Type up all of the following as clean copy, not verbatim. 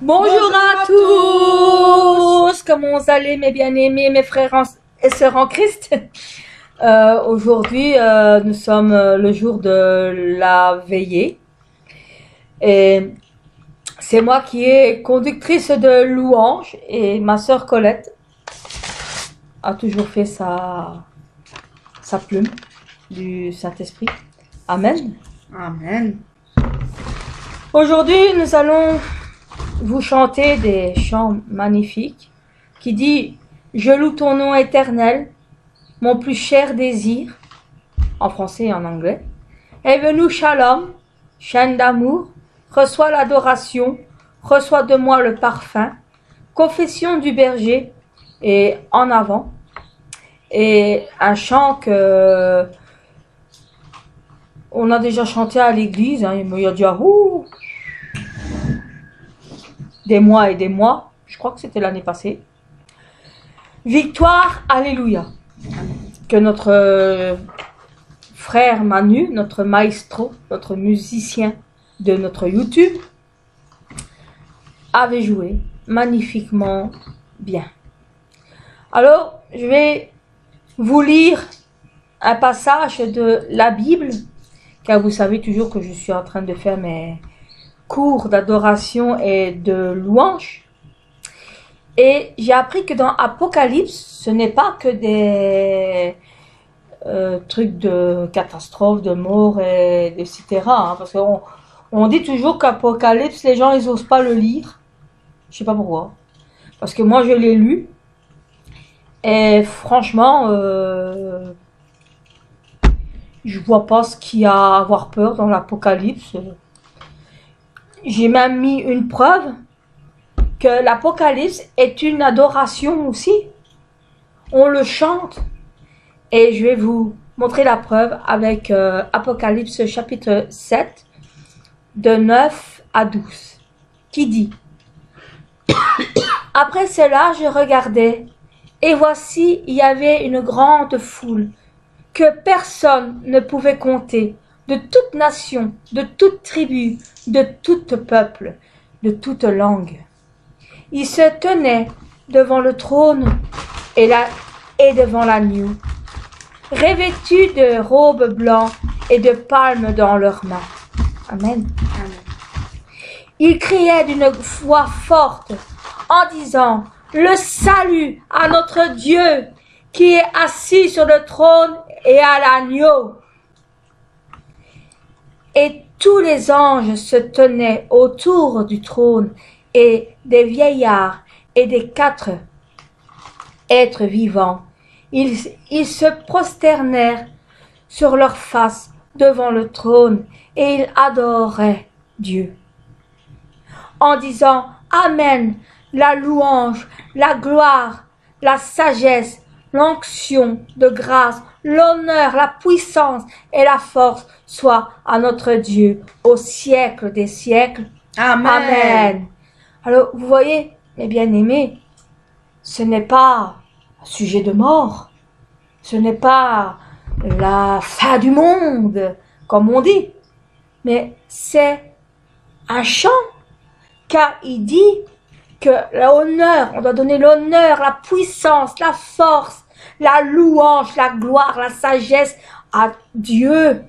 Bonjour à tous. Comment vous allez, mes bien-aimés, mes frères et sœurs en Christ? Aujourd'hui, nous sommes le jour de la veillée. Et c'est moi qui est conductrice de louange et ma sœur Colette a toujours fait sa plume du Saint-Esprit. Amen. Amen. Aujourd'hui, nous allons vous chanter des chants magnifiques qui dit « Je loue ton nom éternel, mon plus cher désir » en français et en anglais. « Est venu Shalom, chaîne d'amour, reçois l'adoration, reçois de moi le parfum, confession du berger » et en avant. Et un chant que on a déjà chanté à l'église, hein, il y a déjà des mois et des mois, je crois que c'était l'année passée. Victoire, alléluia. Que notre frère Manu, notre maestro, notre musicien de notre YouTube, avait joué magnifiquement bien. Alors, je vais vous lire un passage de la Bible, car vous savez toujours que je suis en train de faire mes cours d'adoration et de louange. Et j'ai appris que dans Apocalypse, ce n'est pas que des trucs de catastrophes, de mort, et etc. Hein, parce qu'on dit toujours qu'Apocalypse, les gens, ils osent pas le lire. Je sais pas pourquoi. Parce que moi, je l'ai lu. Et franchement, je vois pas ce qu'il y a à avoir peur dans l'Apocalypse. J'ai même mis une preuve que l'Apocalypse est une adoration aussi. On le chante. Et je vais vous montrer la preuve avec Apocalypse chapitre 7, de 9 à 12, qui dit « Après cela, je regardais, et voici, il y avait une grande foule, que personne ne pouvait compter, de toute nation, de toute tribu, de tout peuple, de toute langue. Ils se tenaient devant le trône et devant l'agneau, revêtus de robes blancs et de palmes dans leurs mains. Amen. Amen. Ils criaient d'une voix forte en disant « Le salut à notre Dieu qui est assis sur le trône et à l'agneau. » Et tous les anges se tenaient autour du trône et des vieillards et des 4 êtres vivants. Ils se prosternèrent sur leurs faces devant le trône et ils adoraient Dieu en disant « Amen, la louange, la gloire, la sagesse, l'onction de grâce, l'honneur, la puissance et la force soit à notre Dieu au siècle des siècles. Amen. Amen. » Alors, vous voyez, mes bien-aimés, ce n'est pas un sujet de mort, ce n'est pas la fin du monde, comme on dit, mais c'est un chant, car il dit que l'honneur, on doit donner l'honneur, la puissance, la force, la louange, la gloire, la sagesse à Dieu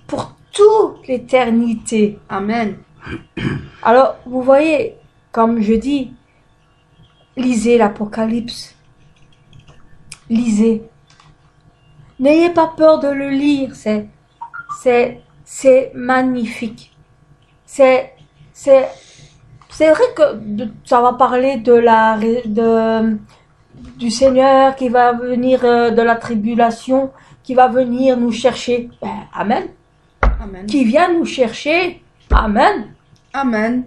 pour toute l'éternité. Amen. Alors, vous voyez, comme je dis, lisez l'Apocalypse. Lisez. N'ayez pas peur de le lire, c'est magnifique. C'est vrai que ça va parler du Seigneur qui va venir de la tribulation, qui va venir nous chercher. Amen. Amen. Qui vient nous chercher. Amen. Amen.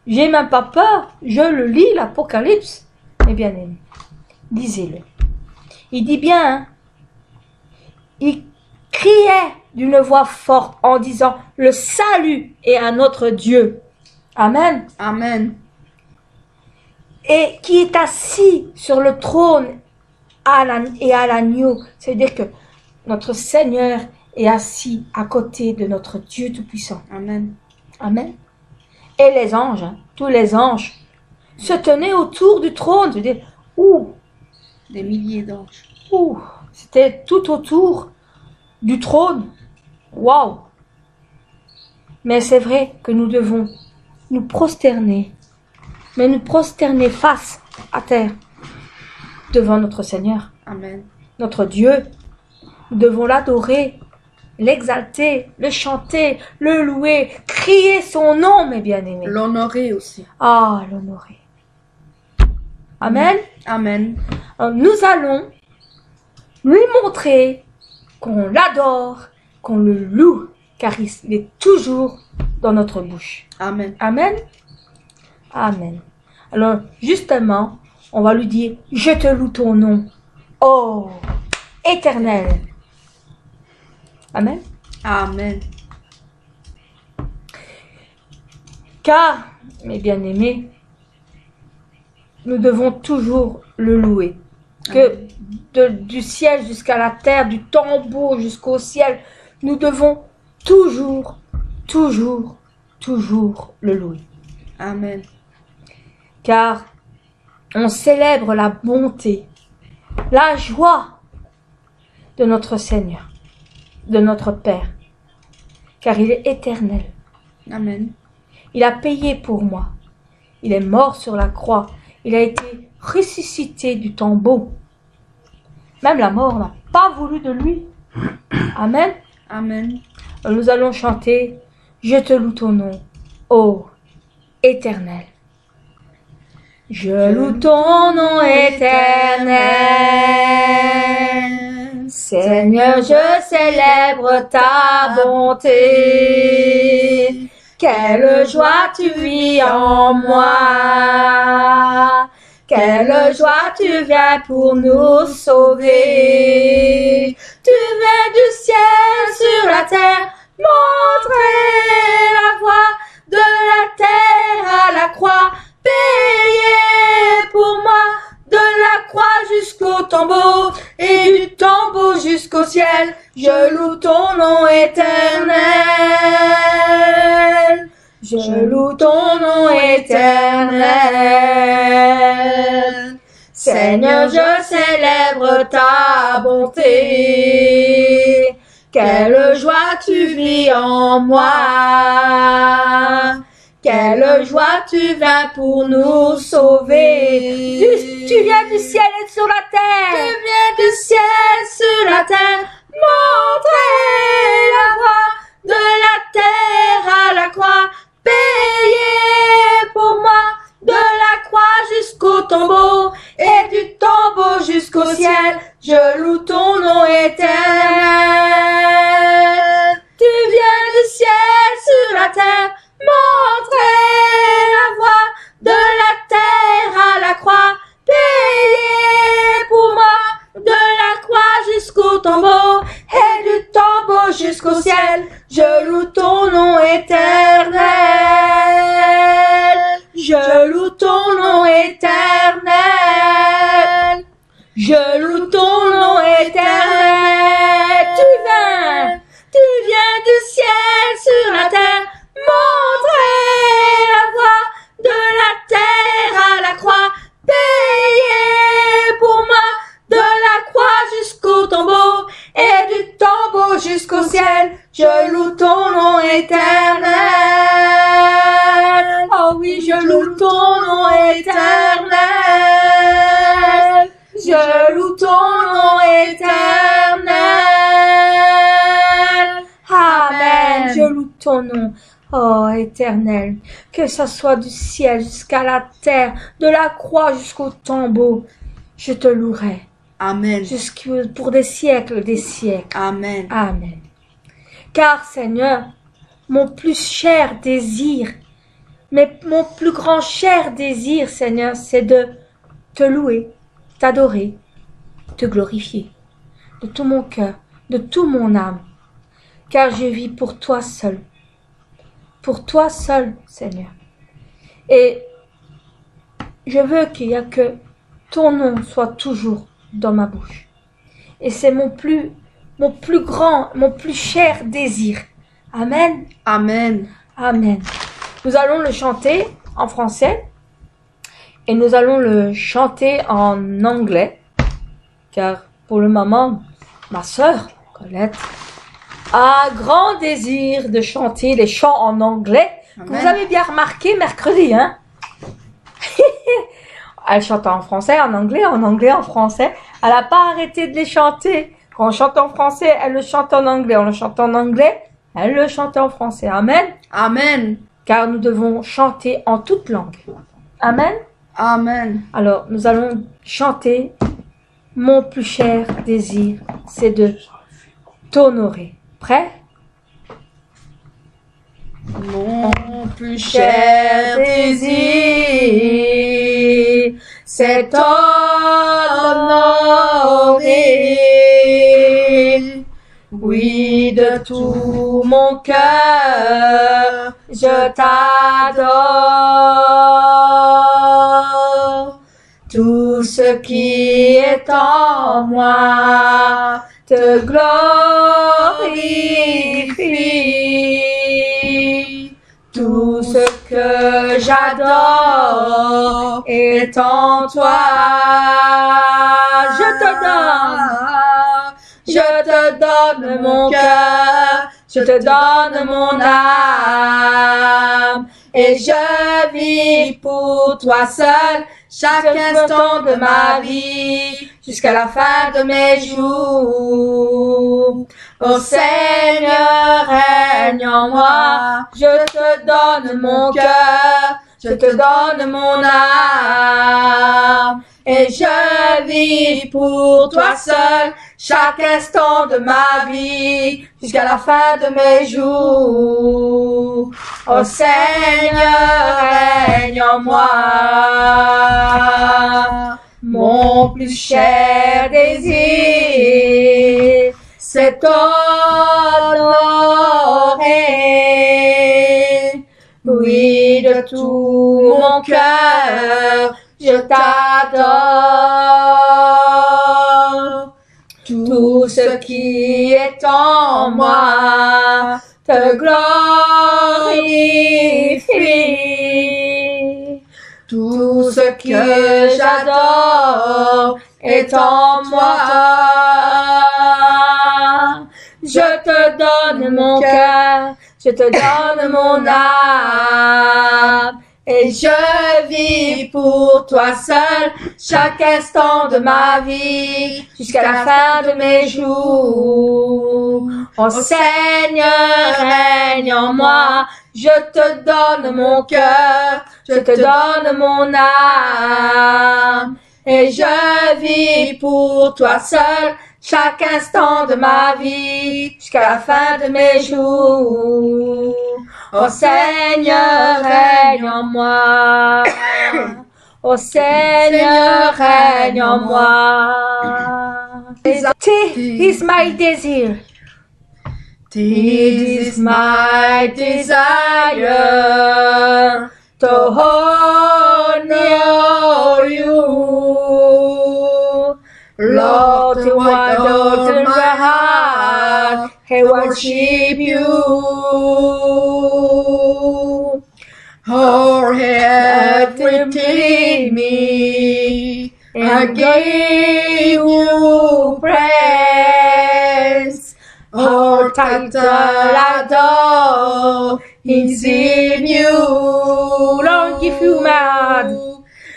J'ai même pas peur. Je le lis, l'Apocalypse. Eh bien, lisez-le. Il dit bien, hein, il criait d'une voix forte en disant « Le salut est à notre Dieu. » Amen. Amen. Et qui est assis sur le trône et à l'agneau. C'est-à-dire que notre Seigneur est assis à côté de notre Dieu Tout-Puissant. Amen. Amen. Et les anges, hein, tous les anges, se tenaient autour du trône. Je veux dire, ouh, Des milliers d'anges. ouh, c'était tout autour du trône. Waouh! Mais c'est vrai que nous devons nous prosterner, mais nous prosterner face à terre devant notre Seigneur, Amen. notre Dieu. Nous devons l'adorer, l'exalter, le chanter, le louer, crier son nom, mes bien-aimés. L'honorer aussi. Ah, l'honorer. Amen. Amen. Alors, nous allons lui montrer qu'on l'adore, qu'on le loue, car il est toujours dans notre bouche. Amen. Amen. Amen. Alors, justement, on va lui dire, je te loue ton nom, ô Éternel. Amen. Amen. Car, mes bien-aimés, nous devons toujours le louer. Que du ciel jusqu'à la terre, du tombeau jusqu'au ciel, nous devons toujours, toujours, toujours le louer. Amen. Car on célèbre la bonté, la joie de notre Seigneur, de notre Père, car il est éternel. Amen. Il a payé pour moi. Il est mort sur la croix. Il a été ressuscité du tombeau. Même la mort n'a pas voulu de lui. Amen. Amen. Nous allons chanter « Je te loue ton nom, ô Éternel ». Je loue ton nom éternel. Seigneur, je célèbre ta bonté. Quelle joie tu vis en moi. Quelle joie tu viens pour nous sauver. Tu viens du ciel sur la terre, montrer la voie de la terre à la croix. Payé pour moi de la croix jusqu'au tombeau et du tombeau jusqu'au ciel. Je loue ton nom éternel. Je loue ton nom éternel. Seigneur, je célèbre ta bonté. Quelle joie tu vis en moi. Quelle joie tu viens pour nous sauver. Tu viens du ciel et sur la terre. Tu viens du ciel sur la terre. Montrer la voie de la terre à la croix. Payé pour moi de la croix jusqu'au tombeau et du tombeau jusqu'au ciel. Je loue ton nom éternel. Tu viens du ciel sur la terre. Montrer la voie de la terre à la croix. Payé pour moi de la croix jusqu'au tombeau et du tombeau jusqu'au ciel. Je loue ton nom éternel. Je loue ton nom éternel. Je loue ton nom éternel. Tu viens du ciel sur la terre. Montrer la voie de la terre à la croix. Payé pour moi de la croix jusqu'au tombeau et du tombeau jusqu'au ciel. Je loue ton nom éternel. Oh oui, je loue ton nom éternel. Je loue ton nom éternel. Amen. Je loue ton nom. Oh, éternel, que ça soit du ciel jusqu'à la terre, de la croix jusqu'au tombeau, je te louerai. Amen. Pour des siècles, des siècles. Amen. Amen. Car, Seigneur, mon plus cher désir, mais mon plus grand cher désir, Seigneur, c'est de te louer, t'adorer, te glorifier, de tout mon cœur, de toute mon âme, car je vis pour toi seul. Pour toi seul, Seigneur. Et je veux qu'il y a que ton nom soit toujours dans ma bouche. Et c'est mon plus grand, mon plus cher désir. Amen. Amen. Amen. Nous allons le chanter en français et nous allons le chanter en anglais, car pour le moment, ma sœur, Colette, a grand désir de chanter les chants en anglais. Amen. Vous avez bien remarqué mercredi, hein? Elle chante en français, en anglais, en français. Elle n'a pas arrêté de les chanter. Quand on chante en français, elle le chante en anglais. On le chante en anglais, elle le chante en français. Amen. Amen. Car nous devons chanter en toute langue. Amen. Amen. Alors, nous allons chanter. Mon plus cher désir, c'est de t'honorer. Prêt? Mon plus cher désir, c'est t'honorer. Oui, de tout mon cœur, je t'adore. Tout ce qui est en moi te glorifie. Tout ce que j'adore est en toi. Je te donne mon cœur, je te donne mon âme. Et je vis pour toi seul chaque instant de ma vie, jusqu'à la fin de mes jours. Ô Seigneur, règne en moi, je te donne mon cœur, je te donne mon âme. Et je vis pour toi seul chaque instant de ma vie, jusqu'à la fin de mes jours. Ô Seigneur, règne en moi. Mon plus cher désir, c'est t'honorer. Oui, de tout mon cœur, je t'adore. Tout ce qui est en moi te glorifie. Tout ce que j'adore est en moi. Je te donne mon cœur, je te donne mon âme. Et je vis pour toi seul chaque instant de ma vie, jusqu'à la fin de mes jours. Ô Seigneur, règne en moi, je te donne mon cœur, je te donne mon âme. Et je vis pour toi seul chaque instant de ma vie, jusqu'à la fin de mes jours. Ô Seigneur, règne en moi. Ô Seigneur, règne en moi. This is my desire. This is my desire to honor you. Lord, to my heart, I worship you. All everything me, I give you praise. All title I adore is in you. Lord, give you my heart.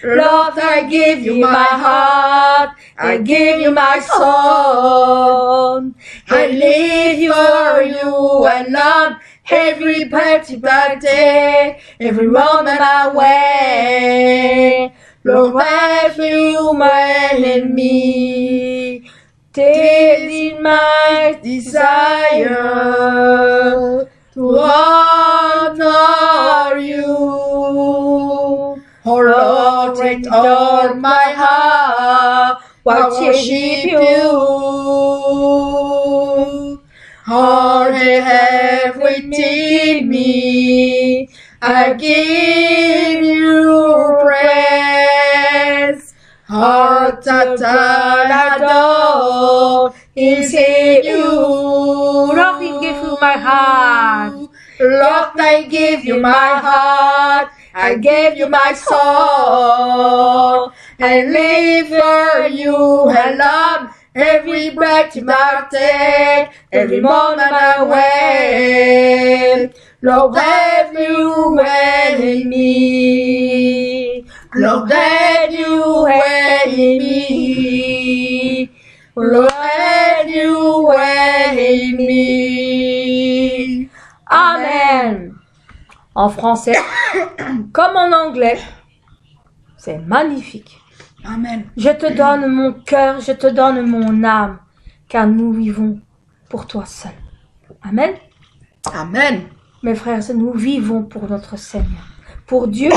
Lord, I give you my heart. I give you my soul. I live for you and Lord, every birthday, every moment I way. Lord, have you man in me. This is my desire to honor you. Oh Lord, with all my heart, worship you. All they have within me, I give you praise. All that I adore is in you. Lord, I give you my heart. Lord, I give you my heart. I give you my soul. And live for you and love every breath you might take, every moment I wait. Lord, have you in me. Lord, have you in me. Lord, have you in me. Amen. En français, comme en anglais, c'est magnifique. Amen. Je te donne mon cœur, je te donne mon âme, car nous vivons pour toi seul. Amen. Amen. Mes frères, nous vivons pour notre Seigneur, pour Dieu.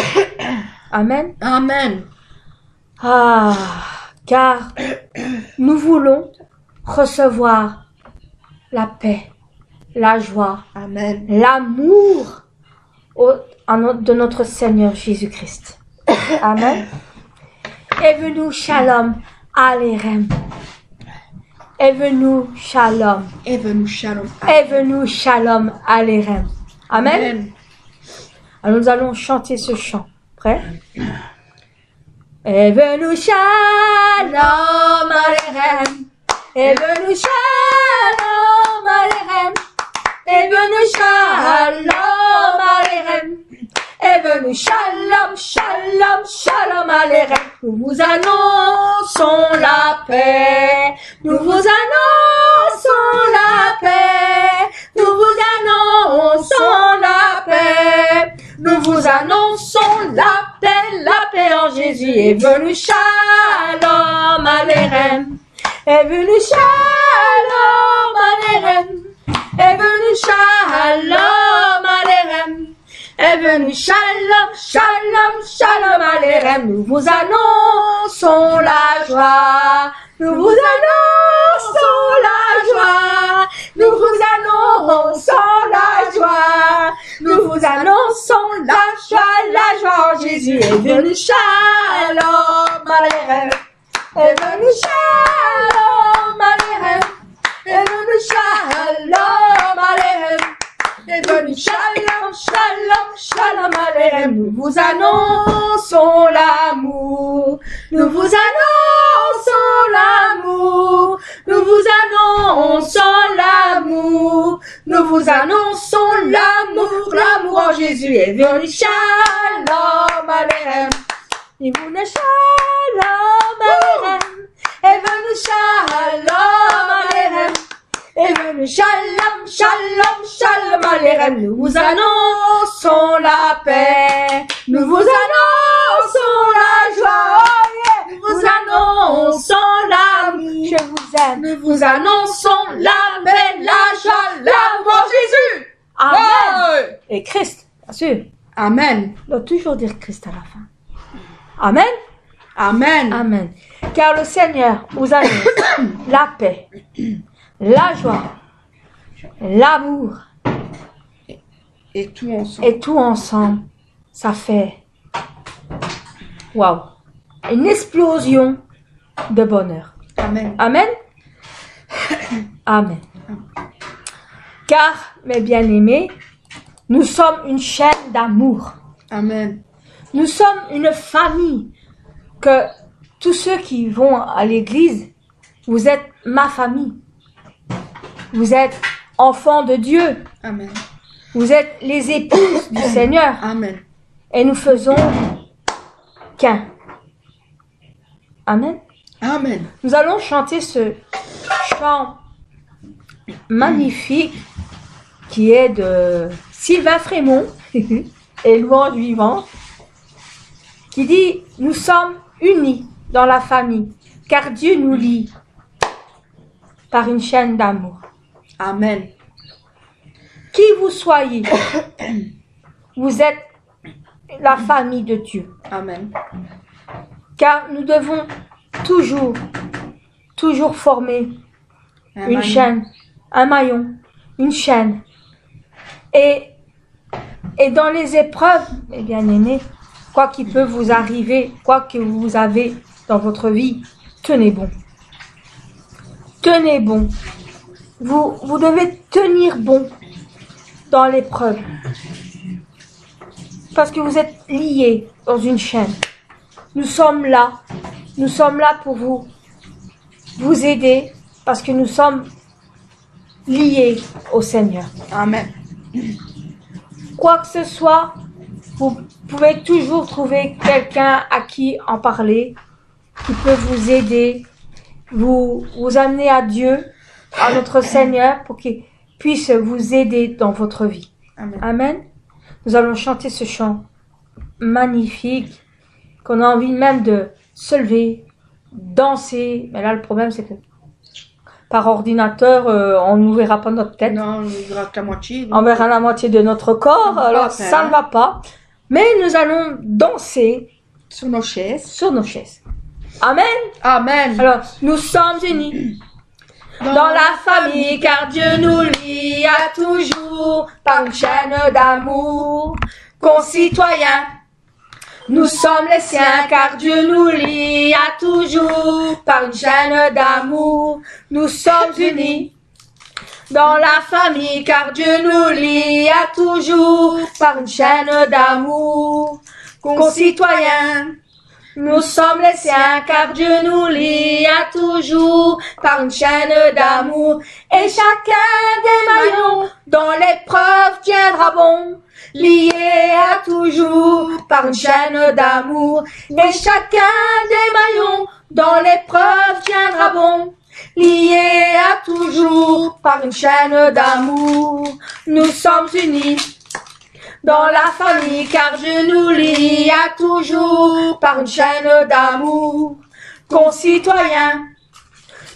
Amen. Amen. Ah, car nous voulons recevoir la paix, la joie, Amen. l'amour de notre Seigneur Jésus-Christ. Amen. Est venu Shalom Aléchem. Est venu Shalom. Est venu Shalom. Est venu Shalom Aléchem. Amen. Amen. Alors nous allons chanter ce chant. Prêt? Est venu Shalom Aléchem. Est venu Shalom Aléchem. Est venu Shalom Aléchem. Est venu Shalom, Shalom, Shalom Aléchem. Nous vous annonçons la paix. Nous vous annonçons la paix. Nous vous annonçons la paix. Nous vous annonçons la paix en Jésus. Est venu Shalom Aléchem. Est venu Shalom Aléchem. Est venu Shalom Aléchem. Est venu Shalom, Shalom, Shalom Aléchem. Nous vous annonçons la joie. Nous vous annonçons la joie. Nous vous annonçons la joie. Nous vous annonçons la joie en Jésus. Est venu Shalom Aléchem. Est venu Shalom Aléchem. Est venu Shalom Aléchem. Est venu Shalom, Shalom, Shalom Aléchem. Nous vous annonçons l'amour. Nous vous annonçons l'amour. Nous vous annonçons l'amour. Nous vous annonçons l'amour. L'amour en Jésus est venu Shalom Aléchem. Il est venu Shalom Aléchem. Est venu Shalom Aléchem. Est venu Shalom, Shalom, Shalom Aléchem. Nous vous annonçons la paix. Nous vous annonçons la joie. Nous vous annonçons l'amour. Je vous aime. Nous vous annonçons la paix, la joie, l'amour en Jésus. Amen. Ouais. Et Christ, bien sûr. Amen. On doit toujours dire Christ à la fin. Amen. Amen. Amen. Car le Seigneur vous annonce la paix, la joie, l'amour Et tout ensemble. et tout ensemble, ça fait waouh, une explosion de bonheur. Amen. Amen. Amen. Car, mes bien-aimés, nous sommes une chaîne d'amour. Amen. Nous sommes une famille que tous ceux qui vont à l'église, vous êtes ma famille. Vous êtes enfants de Dieu. Amen. Vous êtes les épouses du Seigneur. Amen. Et nous faisons qu'un. Amen. Amen. Nous allons chanter ce chant magnifique qui est de Sylvain Frémont et Louange Vivante, qui dit « Nous sommes unis dans la famille, car Dieu nous lie par une chaîne d'amour. » Amen. Qui vous soyez, vous êtes la famille de Dieu. Amen. Car nous devons toujours former une chaîne, un maillon, une chaîne. Et dans les épreuves, mes bien-aimés, quoi qu'il peut vous arriver, quoi que vous avez dans votre vie, tenez bon. Tenez bon. Vous devez tenir bon dans l'épreuve. Parce que vous êtes liés dans une chaîne. Nous sommes là pour vous aider parce que nous sommes liés au Seigneur. Amen. Quoi que ce soit, vous pouvez toujours trouver quelqu'un à qui en parler, qui peut vous aider, vous amener à Dieu, à notre Seigneur, pour qu'il puisse vous aider dans votre vie. Amen. Amen. Nous allons chanter ce chant magnifique, qu'on a envie même de se lever, danser. Mais là, le problème, c'est que par ordinateur, on ne verra pas notre tête. Non, on verra que la moitié. On verra la moitié de notre corps, alors ça ne va pas. Mais nous allons danser sur nos chaises. Sur nos chaises. Amen. Amen. Alors, nous sommes unis dans la famille, car Dieu nous lie à toujours par une chaîne d'amour. Concitoyens, nous sommes les siens, car Dieu nous lie à toujours par une chaîne d'amour. Nous sommes unis dans la famille, car Dieu nous lie à toujours par une chaîne d'amour. Concitoyens, nous sommes les siens, car Dieu nous lie à toujours par une chaîne d'amour. Et chacun des maillons dans l'épreuve tiendra bon, lié à toujours par une chaîne d'amour. Et chacun des maillons dans l'épreuve tiendra bon, lié à toujours par une chaîne d'amour. Nous sommes unis dans la famille, car Dieu nous lie à toujours par une chaîne d'amour. Concitoyens,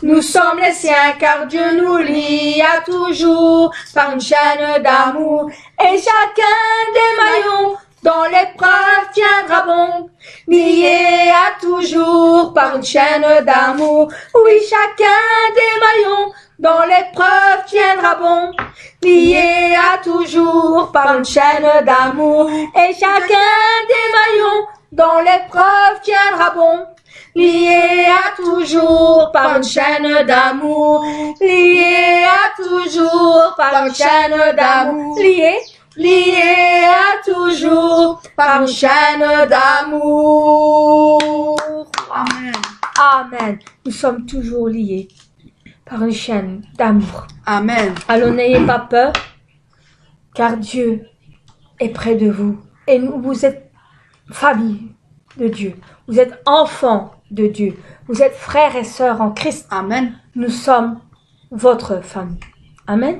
nous sommes les siens, car Dieu nous lie à toujours par une chaîne d'amour. Et chacun des maillons dans l'épreuve tiendra bon, lié à toujours par une chaîne d'amour. Oui, chacun des maillons dans l'épreuve tiendra bon, lié à toujours par une chaîne d'amour. Et chacun des maillons dans l'épreuve tiendra bon, lié à toujours par une chaîne d'amour. Lié à toujours par une chaîne d'amour. Lié à toujours par une chaîne d'amour. Amen. Amen. Nous sommes toujours liés par une chaîne d'amour. Amen. Alors n'ayez pas peur, car Dieu est près de vous. Et vous êtes famille de Dieu. Vous êtes enfants de Dieu. Vous êtes frères et sœurs en Christ. Amen. Nous sommes votre famille. Amen.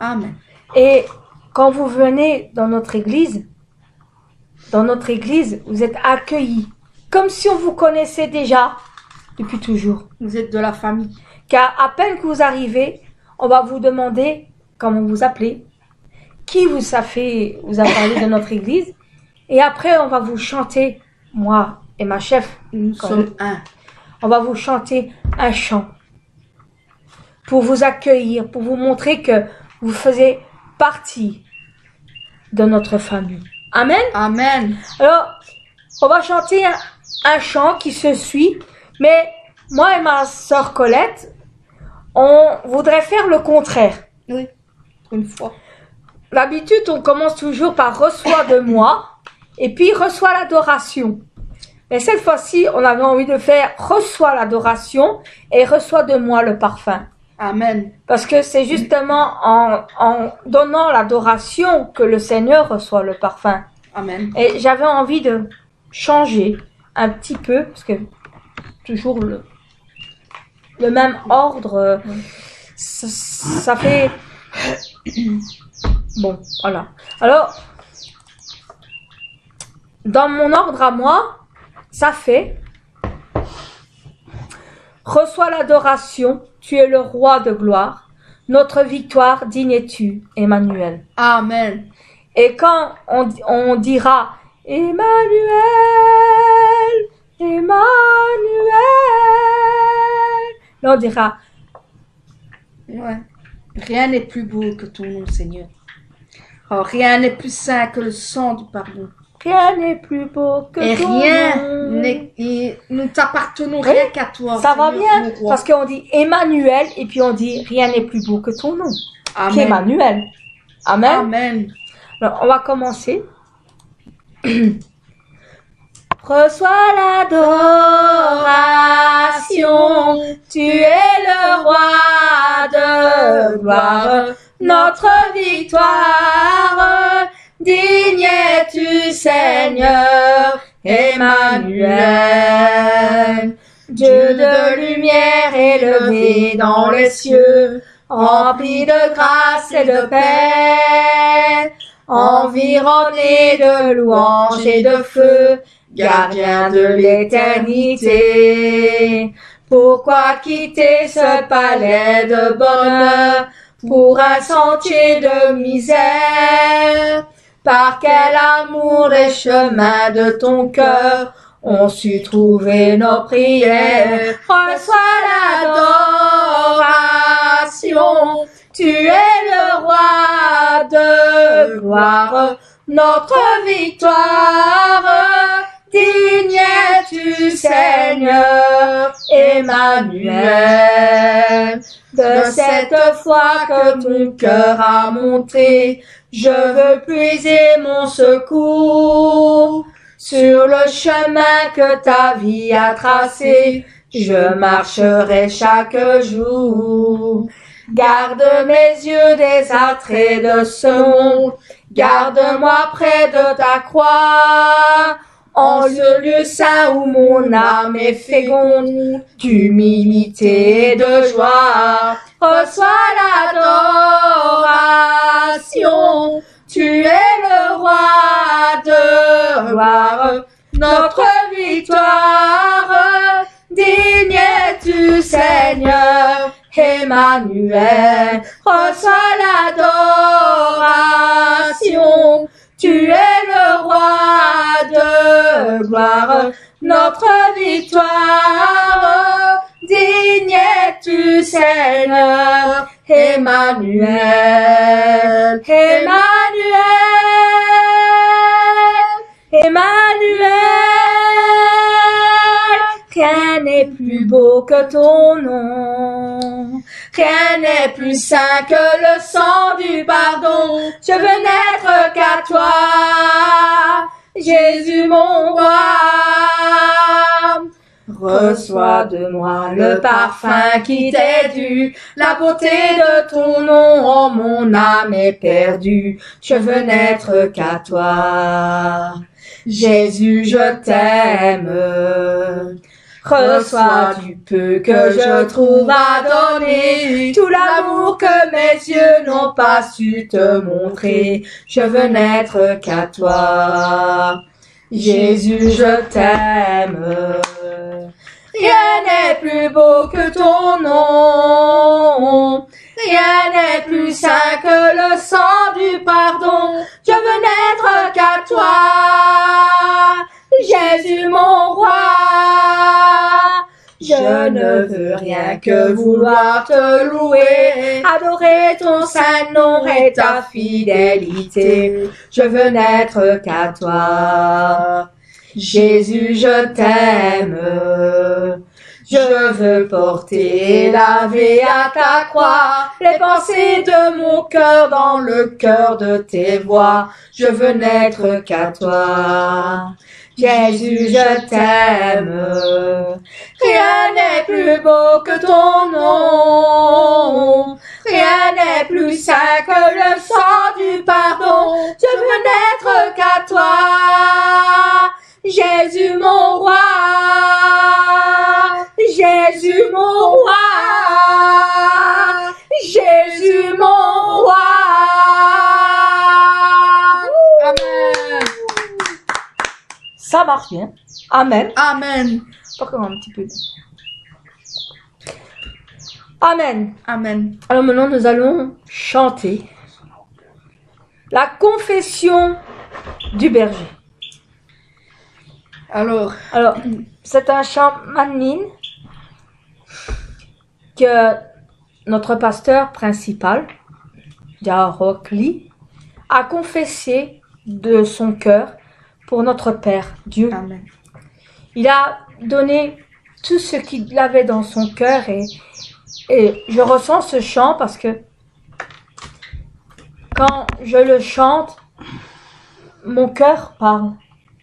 Amen. Et quand vous venez dans notre église, vous êtes accueillis comme si on vous connaissait déjà depuis toujours. Vous êtes de la famille. Car à peine que vous arrivez, on va vous demander comment vous appelez, qui vous a parlé de notre église, et après on va vous chanter, moi et ma chef, nous sommes un. On va vous chanter un chant pour vous accueillir, pour vous montrer que vous faisiez partie de notre famille. Amen. Amen. Alors, on va chanter un chant qui se suit, mais moi et ma sœur Colette, on voudrait faire le contraire. Oui, une fois. D'habitude, on commence toujours par reçois de moi, et puis reçois l'adoration. Mais cette fois-ci, on avait envie de faire reçois l'adoration et reçois de moi le parfum. Amen. Parce que c'est justement en donnant l'adoration que le Seigneur reçoit le parfum. Amen. Et j'avais envie de changer un petit peu, parce que toujours le même ordre, ça fait... Bon, voilà. Alors, dans mon ordre à moi, ça fait... Reçois l'adoration, tu es le roi de gloire. Notre victoire, digne es-tu, Emmanuel. Amen. Et quand on dira Emmanuel, Emmanuel, là on dira ouais. Rien n'est plus beau que ton nom, Seigneur. Oh, rien n'est plus saint que le sang du pardon. Rien n'est plus beau que et ton rien nom. Et nous t'appartenons rien qu'à toi. Ça va Seigneur, bien, parce qu'on dit Emmanuel et puis on dit rien n'est plus beau que ton nom. Amen. Qui est Emmanuel. Amen. Amen. Alors, on va commencer. Reçois l'adoration, tu es le roi de gloire, notre victoire. Digne es-tu, Seigneur, Emmanuel. Dieu de lumière élevé dans les cieux, rempli de grâce et de paix, environné de louanges et de feu, gardien de l'éternité. Pourquoi quitter ce palais de bonheur pour un sentier de misère? Par quel amour les chemins de ton cœur ont su trouver nos prières. Reçois l'adoration, tu es le roi de gloire, notre victoire. Digne es-tu, Seigneur, Emmanuel. De cette foi que ton cœur a montré, je veux puiser mon secours. Sur le chemin que ta vie a tracé, je marcherai chaque jour. Garde mes yeux des attraits de ce monde, garde-moi près de ta croix. En ce lieu saint où mon âme est féconde, d'humilité et de joie, reçois l'adoration. Tu es le roi de gloire, notre victoire. Digne es-tu, Seigneur, Emmanuel. Reçois l'adoration. Tu es le roi de gloire, notre victoire. Digne es-tu, Seigneur, Emmanuel. Emmanuel, Emmanuel. Rien n'est plus beau que ton nom. Rien n'est plus saint que le sang du pardon. Je veux n'être qu'à toi, Jésus mon roi. Reçois de moi le parfum qui t'est dû, la beauté de ton nom, oh mon âme est perdue. Je veux n'être qu'à toi, Jésus je t'aime. Reçois du peu que je trouve à donner, tout l'amour que mes yeux n'ont pas su te montrer. Je veux n'être qu'à toi, Jésus je t'aime. Rien n'est plus beau que ton nom, rien n'est plus saint que le sang du pardon. Je veux n'être qu'à toi, Jésus mon roi. Je ne veux rien que vouloir te louer, adorer ton saint nom et ta fidélité. Je veux n'être qu'à toi, Jésus je t'aime. Je veux porter lavé à ta croix les pensées de mon cœur dans le cœur de tes voix. Je veux n'être qu'à toi, Jésus je t'aime. Rien n'est plus beau que ton nom, rien n'est plus saint que le sang du pardon. Je veux n'être qu'à toi, Jésus mon roi, Jésus mon roi, Jésus mon roi. Amen. Ça marche bien. Amen. Amen. Encore un petit peu. Amen. Amen. Alors maintenant, nous allons chanter la confession du berger. Alors, c'est un chant magnifique que notre pasteur principal, Jarok Lee, a confessé de son cœur pour notre Père, Dieu. Amen. Il a donné tout ce qu'il avait dans son cœur et je ressens ce chant parce que quand je le chante, mon cœur parle.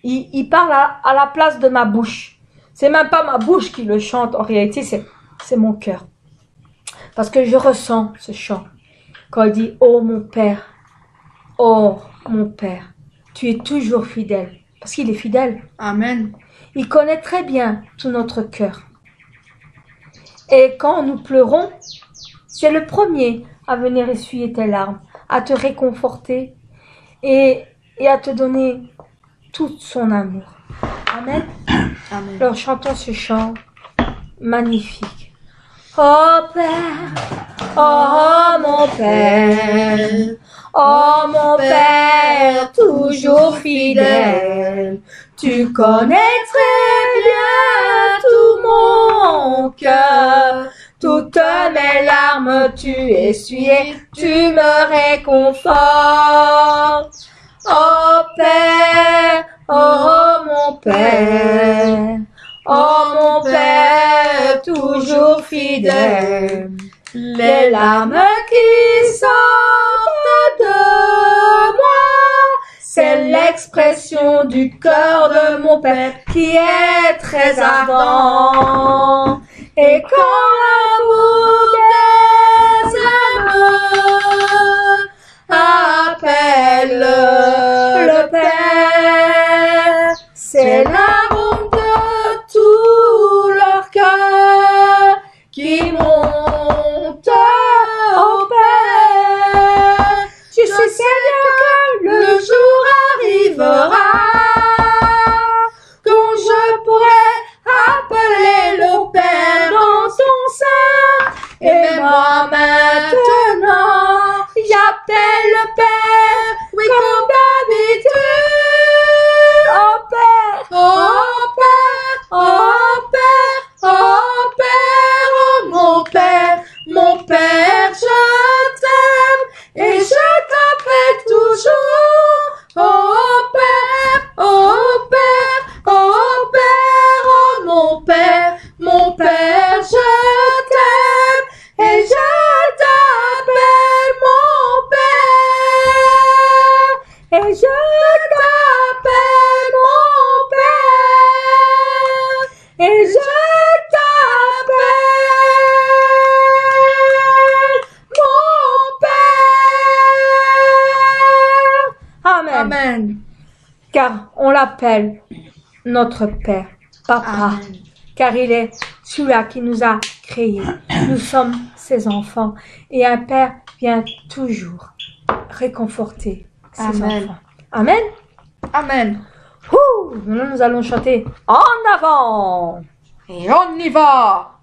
Il parle à la place de ma bouche. C'est même pas ma bouche qui le chante, en réalité, c'est mon cœur. Parce que je ressens ce chant. Quand il dit, oh mon Père, tu es toujours fidèle. Parce qu'il est fidèle. Amen. Il connaît très bien tout notre cœur. Et quand nous pleurons, c'est le premier à venir essuyer tes larmes, à te réconforter et à te donner tout son amour. Amen. Amen. Alors chantons ce chant magnifique. Oh Père, oh mon Père, oh mon Père, toujours fidèle, tu connais très bien tout mon cœur, toutes mes larmes tu essuyes, tu me réconfortes. Oh Père, oh mon Père, oh mon Père, toujours fidèle, les larmes qui sortent de moi, c'est l'expression du cœur de mon Père qui est très ardent. Et quand l'amour des amours appelle le Père, c'est l'arôme de tout leur cœur qui monte au Père. Je sais Seigneur que le jour arrivera quand je pourrai appeler le Père dans son sein. Et moi maintenant, j'appelle le Père, oui comme d'habitude. Oh Père, oh Père, oh Père, oh Père, oh mon Père, je t'aime et je t'appelle toujours. Oh Père, oh Père, oh Père, oh mon Père, je t'aime et je t'appelle mon Père, et je t'appelle mon Père, et je t'appelle mon Père. Amen. Amen. Car on l'appelle notre Père, Papa. Amen. Car il est celui-là qui nous a créés. Nous sommes ses enfants. Et un Père vient toujours réconforter ses Amen. enfants. Amen. Amen. Ouh, maintenant nous allons chanter en avant. Et on y va.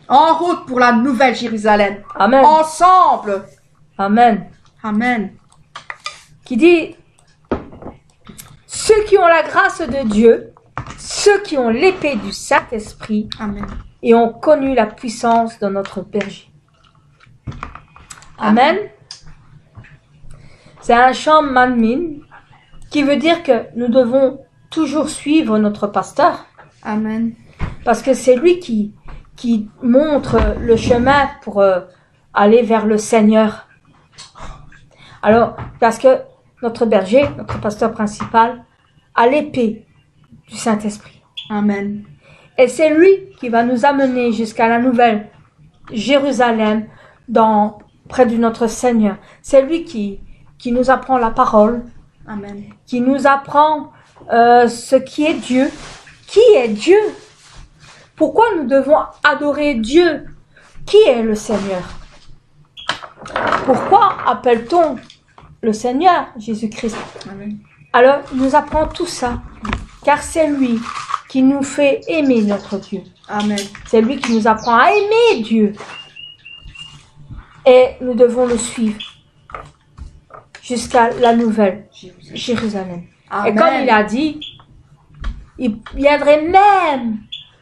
En route pour la nouvelle Jérusalem. Amen. Ensemble. Amen. Amen. Qui dit, ceux qui ont la grâce de Dieu, ceux qui ont l'épée du Saint-Esprit Amen. et ont connu la puissance de notre berger. Amen. C'est un chant manmin qui veut dire que nous devons toujours suivre notre pasteur Amen. parce que c'est lui qui montre le chemin pour aller vers le Seigneur. Alors, parce que notre berger, notre pasteur principal, a l'épée du Saint-Esprit. Amen. Et c'est lui qui va nous amener jusqu'à la nouvelle Jérusalem, près de notre Seigneur. C'est lui qui nous apprend la parole, Amen. qui nous apprend ce qui est Dieu. Qui est Dieu? Pourquoi nous devons adorer Dieu? Qui est le Seigneur? Pourquoi appelle-t-on le Seigneur Jésus-Christ? Amen. Alors, il nous apprend tout ça, car c'est lui qui nous fait aimer notre Dieu. Amen. C'est lui qui nous apprend à aimer Dieu. Et nous devons le suivre jusqu'à la nouvelle Jérusalem. Amen. Et comme il a dit, il viendrait même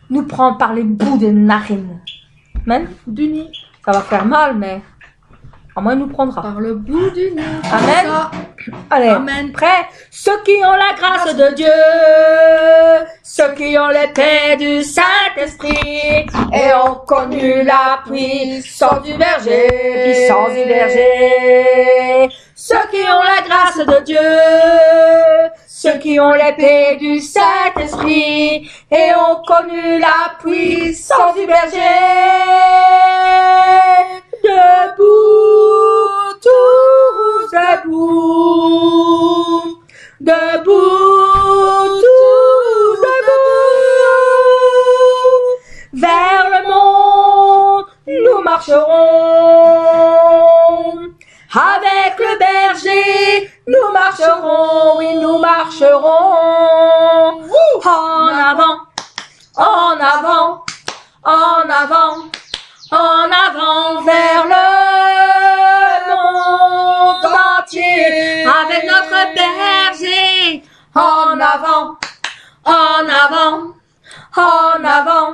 nous prendre par les bouts des narines. Amen. Du nez. Ça va faire mal, mais à moins il nous prendra. Par le bout du nez. Amen. Ça. Allez, Amen. prêt? Ceux qui ont la grâce de Dieu, ceux qui ont l'épée du Saint Saint-Esprit et ont connu la puissance du berger, puissance du berger. Ceux qui ont la grâce de Dieu, ceux qui ont l'épée du Saint-Esprit et ont connu la puissance du berger. Debout, tous debout, debout, tous debout, vers le monde nous marcherons. Avec le berger, nous marcherons, oui, nous marcherons. En avant, en avant, en avant, en avant, vers le monde entier. Avec notre berger, en avant, en avant, en avant,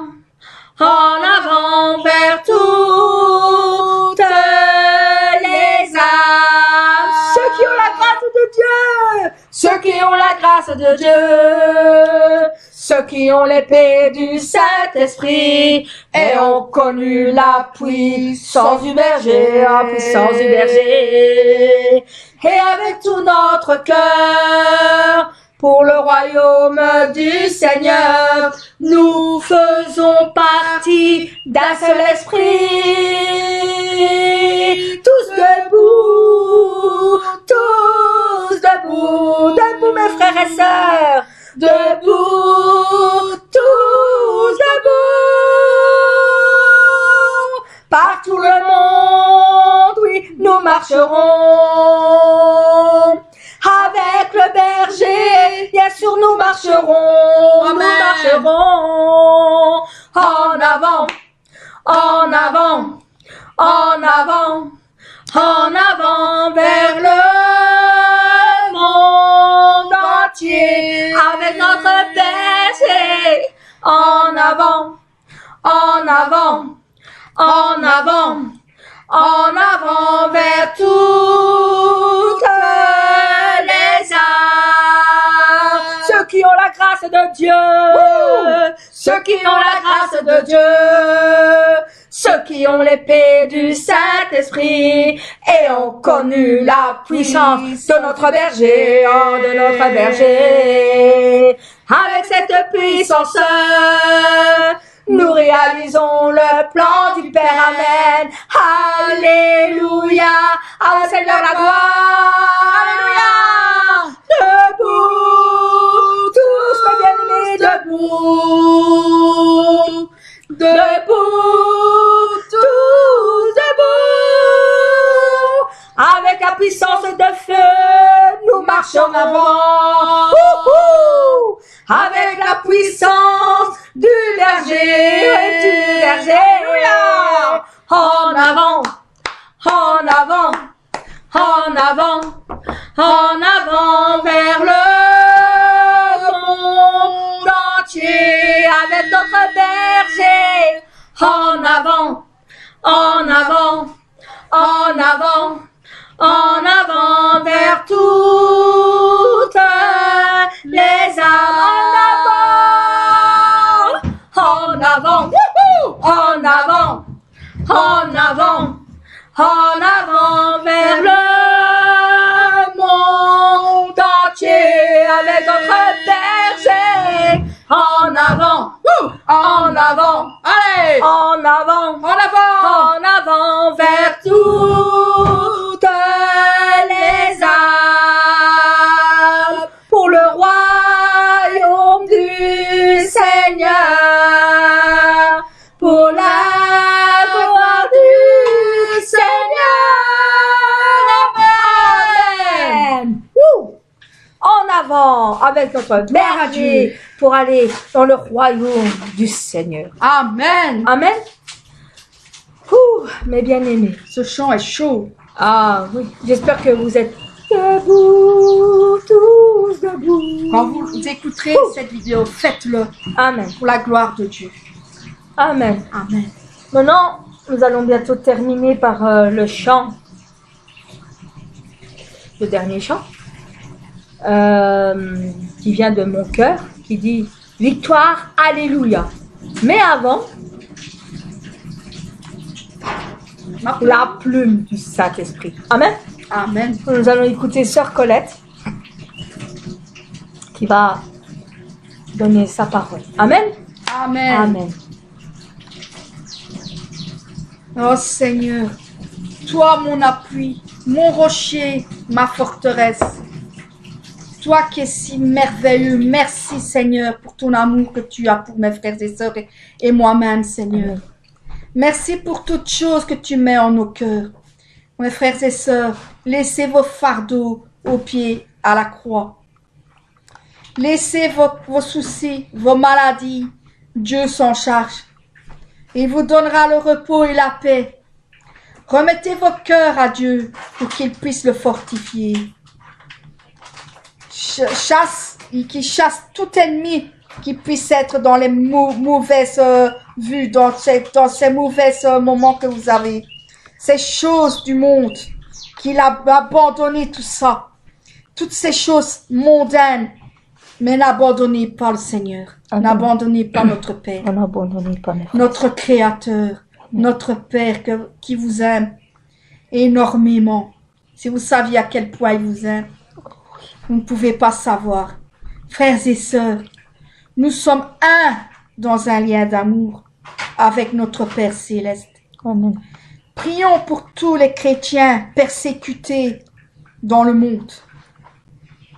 en avant, vers toutes les âmes. Ceux qui ont la grâce de Dieu, ceux qui ont la grâce de Dieu, ceux qui ont l'épée du Saint-Esprit et ont connu la puissance du berger, la puissance du berger. Et avec tout notre cœur, pour le royaume du Seigneur, nous faisons partie d'un seul esprit. Tous debout, debout mes frères et sœurs, debout, tous debout. Par tout le monde, oui, nous marcherons. Avec le berger, bien sûr nous marcherons. Amen. Nous marcherons. En avant, en avant, en avant, en avant vers le monde entier. Avec notre berger, en avant, en avant, en avant, en avant vers toutes les âmes. Ceux qui ont la grâce de Dieu, ceux qui ont la grâce de Dieu, ceux qui ont l'épée du Saint-Esprit et ont connu la puissance de notre berger, de notre berger. Avec cette puissance, nous réalisons le plan du Père. Amen. Alléluia. À au Seigneur la gloire. Alléluia. Debout, tous mes bien-aimés, debout. Debout, tous debout. Avec la puissance de feu, nous marchons en avant. Avec la puissance du berger, Alléluia. En avant, en avant, en avant, en avant vers le monde entier. Avec notre berger, en avant, en avant, en avant, en avant vers toutes les âmes. En avant, en avant, en avant, en avant vers le monde entier. Avec notre berger, en avant, allez, en avant, vers toutes les âmes, pour le royaume du Seigneur, pour la gloire du Seigneur. Amen. En avant avec notre berger pour aller dans le royaume du Seigneur. Amen. Amen. Mes bien-aimés, Ce chant est chaud. ah oui, j'espère que vous êtes debout, tous debout. Quand vous écouterez cette vidéo, faites-le Amen. pour la gloire de Dieu. Amen. Amen. Maintenant, nous allons bientôt terminer par le chant, le dernier chant, qui vient de mon cœur, qui dit « Victoire, Alléluia ». Mais avant, la plume du Saint-Esprit. Amen. Amen. Nous allons écouter Sœur Colette qui va donner sa parole. Amen. Amen. Amen. Oh Seigneur, toi mon appui, mon rocher, ma forteresse. Toi qui es si merveilleux, merci Seigneur pour ton amour que tu as pour mes frères et sœurs et moi-même Seigneur. Amen. Merci pour toutes choses que tu mets en nos cœurs. Mes frères et sœurs, laissez vos fardeaux aux pieds à la croix. Laissez vos soucis, vos maladies. Dieu s'en charge. Il vous donnera le repos et la paix. Remettez vos cœurs à Dieu pour qu'il puisse le fortifier. Qui chasse tout ennemi qui puisse être dans les mauvaises vues, dans ces mauvais moments que vous avez. Ces choses du monde, qu'il a abandonné tout ça. Toutes ces choses mondaines. Mais n'abandonnez pas le Seigneur. Amen. N'abandonnez pas notre Père. N'abandonnez pas mes frères. Notre Créateur. Notre Père qui vous aime énormément. Si vous saviez à quel point il vous aime, vous ne pouvez pas savoir. Frères et sœurs, nous sommes un dans un lien d'amour avec notre Père Céleste. Amen. Prions pour tous les chrétiens persécutés dans le monde.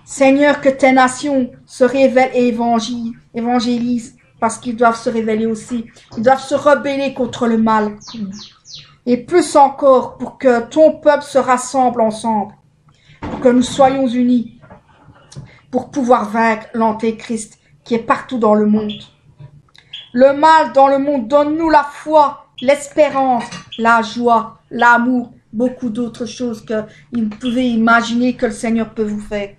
Seigneur, que tes nations se révèlent et évangélisent, parce qu'ils doivent se révéler aussi. Ils doivent se rebeller contre le mal. Et plus encore, pour que ton peuple se rassemble ensemble, pour que nous soyons unis, pour pouvoir vaincre l'Antéchrist qui est partout dans le monde. Le mal dans le monde, donne-nous la foi, l'espérance, la joie, l'amour, beaucoup d'autres choses que vous pouvez imaginer que le Seigneur peut vous faire.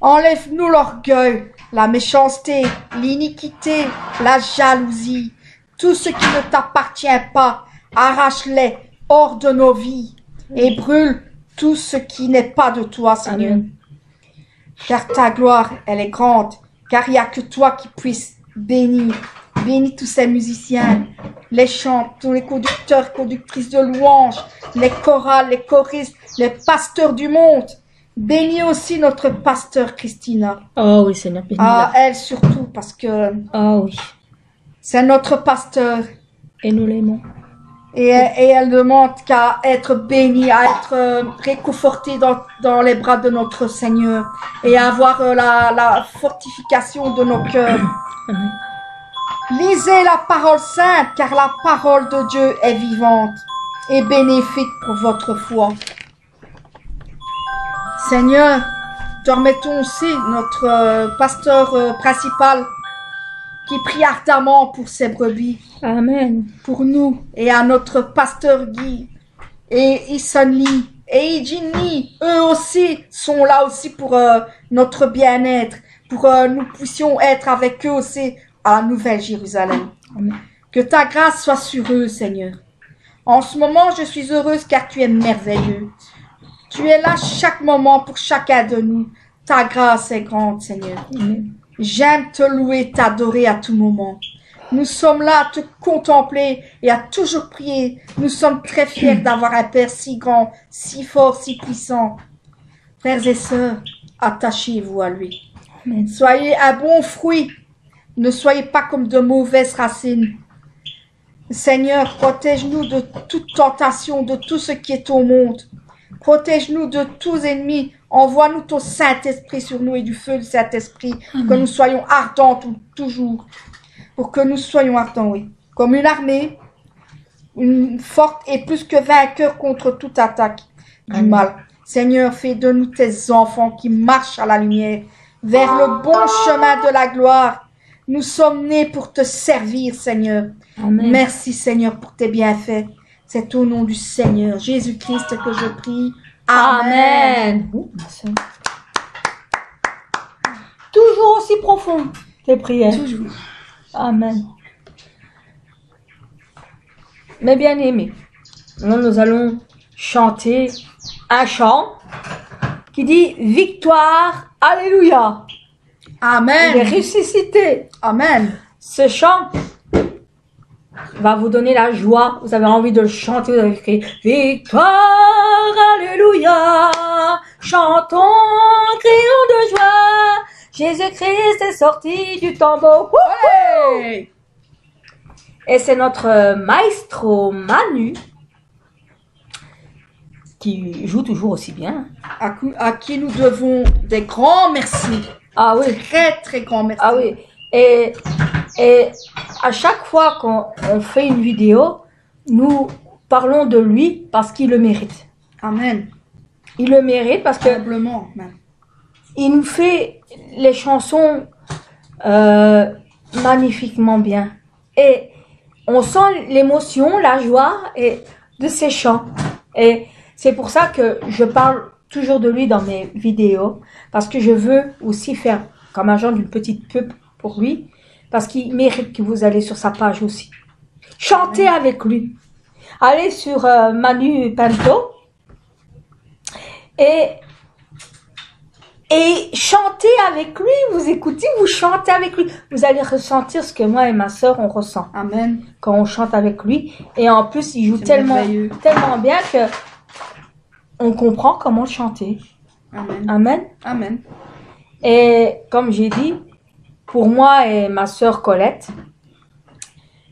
Enlève-nous l'orgueil, la méchanceté, l'iniquité, la jalousie, tout ce qui ne t'appartient pas, arrache-les hors de nos vies et brûle tout ce qui n'est pas de toi, Seigneur. Amen. Car ta gloire, elle est grande, car il n'y a que toi qui puisses bénir. Bénis tous ces musiciens, les chants, tous les conducteurs, conductrices de louanges, les chorales, les choristes, les pasteurs du monde. Bénis aussi notre pasteur Christina. Oh oui, Seigneur, bénis-la. Elle surtout, parce que Oh oui. c'est notre pasteur. Et nous l'aimons. Et elle demande qu'à être bénie, à être réconfortée dans les bras de notre Seigneur. Et à avoir la fortification de nos cœurs. Amen. Lisez la parole sainte, car la parole de Dieu est vivante et bénéfique pour votre foi. Seigneur, te remettons aussi notre pasteur principal qui prie ardemment pour ses brebis, Amen. pour nous, et à notre pasteur Guy et Isonli et Ijini. Eux aussi sont là aussi pour notre bien-être, pour nous puissions être avec eux aussi à la Nouvelle Jérusalem. Amen. Que ta grâce soit sur eux, Seigneur. En ce moment, je suis heureuse car tu es merveilleux. Tu es là chaque moment pour chacun de nous. Ta grâce est grande, Seigneur. Amen. J'aime te louer, t'adorer à tout moment. Nous sommes là à te contempler et à toujours prier. Nous sommes très fiers d'avoir un Père si grand, si fort, si puissant. Frères et sœurs, attachez-vous à lui. Amen. Soyez un bon fruit. Ne soyez pas comme de mauvaises racines. Seigneur, protège-nous de toute tentation, de tout ce qui est au monde. Protège-nous de tous ennemis. Envoie-nous ton Saint-Esprit sur nous et du feu du Saint-Esprit. Que nous soyons ardents toujours. Pour que nous soyons ardents, oui. Comme une armée, une forte et plus que vainqueur contre toute attaque du Amen. mal. Seigneur, fais de nous tes enfants qui marchent à la lumière, vers le bon chemin de la gloire. Nous sommes nés pour te servir, Seigneur. Amen. Merci, Seigneur, pour tes bienfaits. C'est au nom du Seigneur Jésus-Christ que je prie. Amen. Amen. Oh, ma sœur. Toujours aussi profond, tes prières. Toujours. Amen. Mes bien-aimés, maintenant nous allons chanter un chant qui dit victoire, alléluia. Il est Amen. ressuscité. Amen. Ce chant va vous donner la joie. Vous avez envie de le chanter, vous avez crié victoire, alléluia. Chantons, crions de joie. Jésus-Christ est sorti du tombeau. Ouais. Et c'est notre maestro Manu qui joue toujours aussi bien. À qui nous devons des grands merci. Ah oui. Très, très grands merci. Ah oui. Et à chaque fois qu'on fait une vidéo, nous parlons de lui parce qu'il le mérite. Amen. Il le mérite parce que Humblement, même. il nous fait les chansons magnifiquement bien. Et on sent l'émotion, la joie de ses chants. Et c'est pour ça que je parle toujours de lui dans mes vidéos. Parce que je veux aussi faire comme un genre d'une petite pub pour lui. Parce qu'il mérite que vous allez sur sa page aussi. Chantez avec lui. Allez sur Manu Pinto. Et chantez avec lui, vous écoutez, vous chantez avec lui. Vous allez ressentir ce que moi et ma sœur, on ressent. Amen. Quand on chante avec lui. Et en plus, il joue tellement bien que on comprend comment chanter. Amen. Amen. Amen. Et comme j'ai dit, pour moi et ma sœur Colette,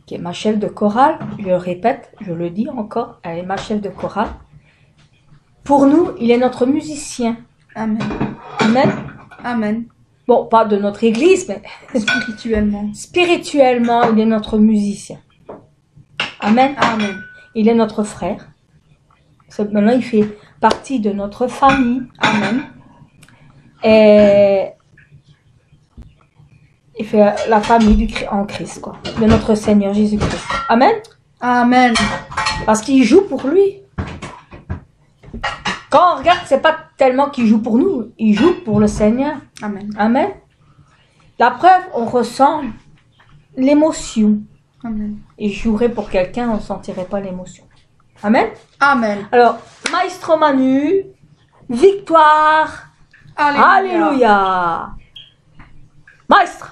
qui est ma chef de chorale, je le répète, je le dis encore, elle est ma chef de chorale. Pour nous, il est notre musicien. Amen. Amen. Amen. Bon, pas de notre église, mais Spirituellement. spirituellement, il est notre musicien. Amen. Amen. Il est notre frère. Maintenant, il fait partie de notre famille. Amen. Et il fait la famille en Christ, quoi. De notre Seigneur Jésus-Christ. Amen. Amen. Parce qu'il joue pour lui. Quand on regarde, c'est pas tellement qu'il joue pour nous, il joue pour le Seigneur. Amen. Amen. La preuve, on ressent l'émotion. Amen. Et je jouerais pour quelqu'un, on ne sentirait pas l'émotion. Amen. Amen. Alors, Maestro Manu, victoire. Alléluia. Maestro.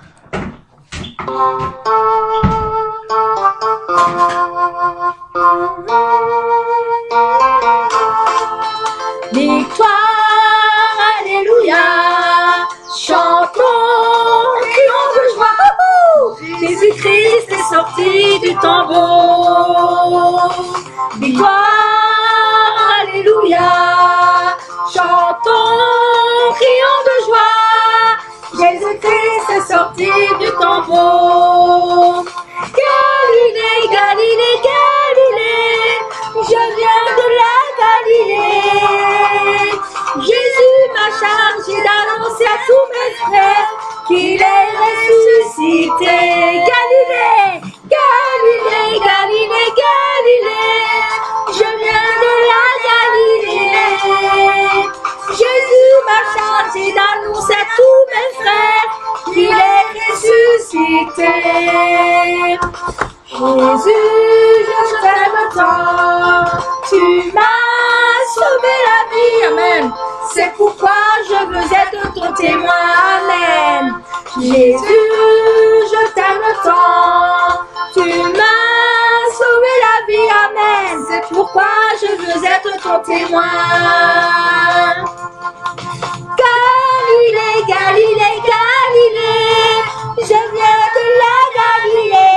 Victoire, alléluia, chantons, crions de joie. Jésus-Christ est sorti du tombeau. Victoire, alléluia, chantons, crions de joie. Jésus-Christ est sorti du tombeau. Galilée, Galilée, Galilée, je viens de la Galilée. Jésus m'a chargé d'annoncer à tous mes frères qu'il est ressuscité. Galilée, Galilée, Galilée, Galilée, je viens de la Galilée. Jésus m'a chargé d'annoncer à tous mes frères qu'il est ressuscité. Jésus, je t'aime tant, tu m'as sauvé la vie, amen. C'est pourquoi je veux être ton témoin, amen. Jésus, je t'aime tant, tu m'as sauvé la vie, amen. C'est pourquoi je veux être ton témoin. Galilée, Galilée, Galilée, je viens de la Galilée.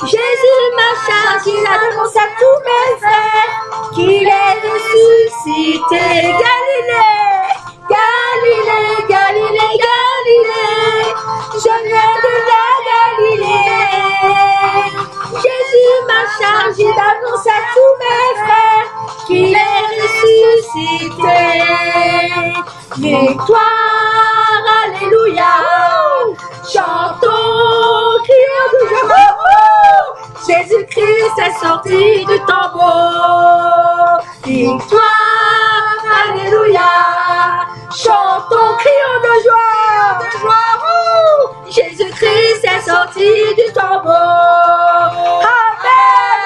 Jésus m'a chargé d'annoncer à tous mes frères qu'il est ressuscité. Galilée, Galilée, Galilée, Galilée, je viens de la Galilée. Jésus m'a chargé d'annoncer à tous mes frères qu'il est ressuscité. Victoire, alléluia, chantons, crions de joie. Jésus-Christ est sorti du tombeau. Victoire, alléluia, chantons, crions de joie, de joie. Jésus-Christ est sorti du tombeau. Amen,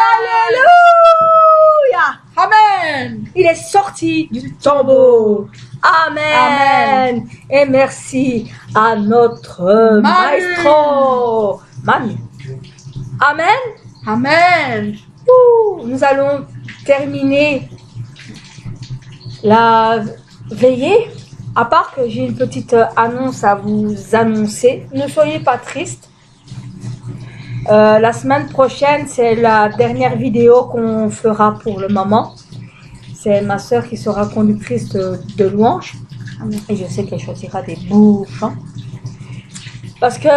alléluia. Amen. Il est sorti du tombeau. Amen. Amen. Et merci à notre maestro Manu. Amen. Amen. Nous allons terminer la veillée. À part que j'ai une petite annonce à vous annoncer. Ne soyez pas tristes. La semaine prochaine, c'est la dernière vidéo qu'on fera pour le moment. C'est ma soeur qui sera conductrice de louange. Et je sais qu'elle choisira des beaux chants. Parce que,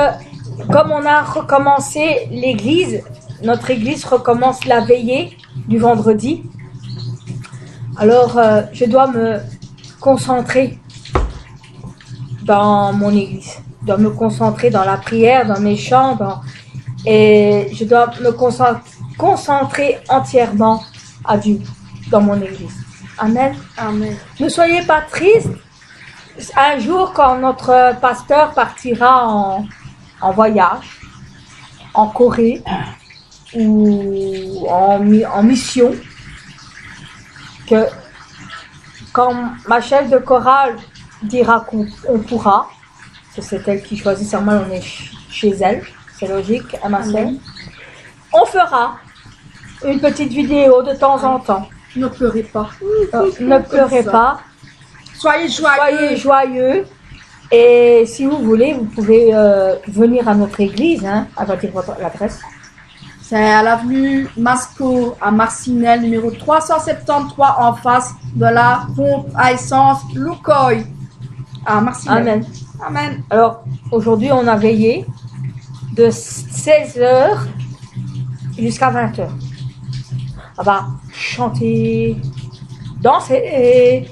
comme on a recommencé l'église, notre église recommence la veillée du vendredi. Alors, je dois me concentrer dans mon église. Je dois me concentrer dans la prière, dans mes chants, et je dois me concentrer entièrement à Dieu dans mon église. Amen. Amen. Ne soyez pas tristes. Un jour, quand notre pasteur partira en voyage, en Corée ou en mission, que quand ma chef de chorale dira qu'on pourra, c'est elle qui choisit, sûrement on est chez elle, c'est logique, à ma sœur, on fera une petite vidéo de temps en temps. Ne pleurez pas. Ne pleurez pas. Soyez joyeux. Soyez joyeux. Et si vous voulez, vous pouvez venir à notre église. Elle va dire l'adresse. C'est à l'avenue Masco, à Marcinelle, numéro 373, en face de la pompe à essence Lukoil, à Marcinelle. Amen. Amen. Alors, aujourd'hui, on a veillé de 16h jusqu'à 20h. On va chanter, danser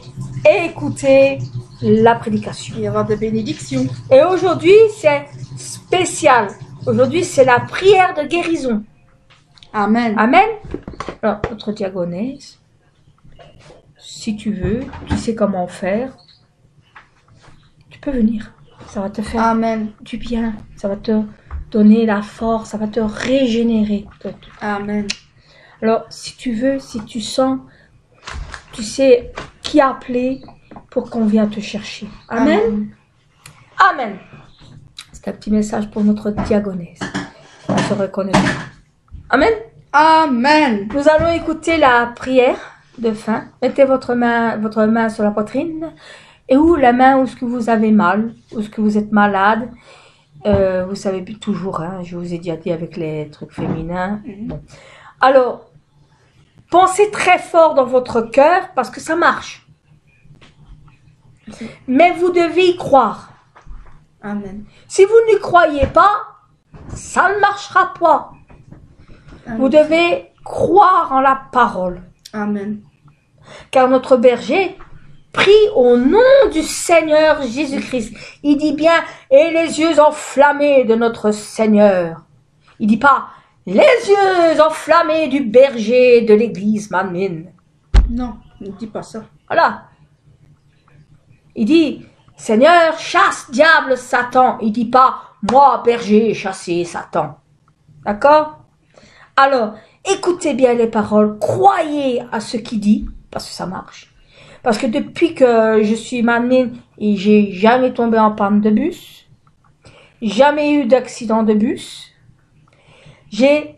et écouter la prédication. Il va y avoir des bénédictions. Et aujourd'hui, c'est spécial. Aujourd'hui, c'est la prière de guérison. Amen. Amen. Alors, notre diagonesse, si tu veux, tu sais comment faire, tu peux venir. Ça va te faire Amen. du bien. Ça va te donner la force. Ça va te régénérer. Amen. Alors, si tu veux, si tu sens, tu sais qui appeler pour qu'on vienne te chercher. Amen. Amen. Amen. C'est un petit message pour notre diagonesse. On se reconnaît. Amen. Amen. Nous allons écouter la prière de fin. Mettez votre main sur la poitrine. Et où la main où ce que vous avez mal, où ce que vous êtes malade. Vous savez toujours, je vous ai déjà dit avec les trucs féminins. Bon. Alors, pensez très fort dans votre cœur parce que ça marche. Mais vous devez y croire. Amen. Si vous n'y croyez pas, ça ne marchera pas. Amen. Vous devez croire en la parole. Amen. Car notre berger prie au nom du Seigneur Jésus-Christ. Il dit bien, et les yeux enflammés de notre Seigneur. Il dit pas, les yeux enflammés du berger de l'église Manmin. Non, ne dis pas ça. Voilà. Il dit, Seigneur, chasse, diable, Satan. Il dit pas, moi, berger, chasser Satan. D'accord? Alors, écoutez bien les paroles, croyez à ce qu'il dit, parce que ça marche. Parce que depuis que je suis Manmin, et j'ai jamais tombé en panne de bus, jamais eu d'accident de bus, j'ai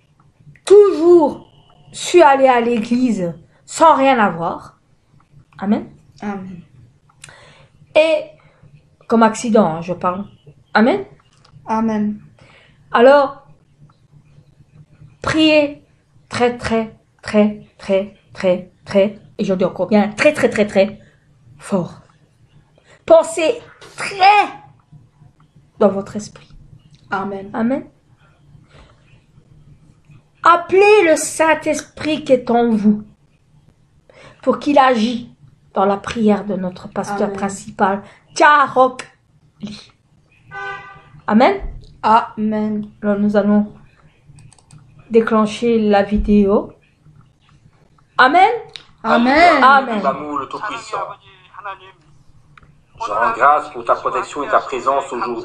toujours su aller à l'église sans rien avoir. Amen. Amen. Et, comme accident, je parle. Amen. Amen. Alors, priez très, très, très, très, très, très, et j'en dis encore bien, très, très, très, très fort. Pensez très dans votre esprit. Amen. Amen. Appelez le Saint-Esprit qui est en vous pour qu'il agisse dans la prière de notre pasteur Amen. principal, Tiarok Lee. Amen. Amen. Alors nous allons déclencher la vidéo. Amen. Amen. Amen. L'amour le Tout-Puissant. Je rends grâce pour ta protection et ta présence aujourd'hui.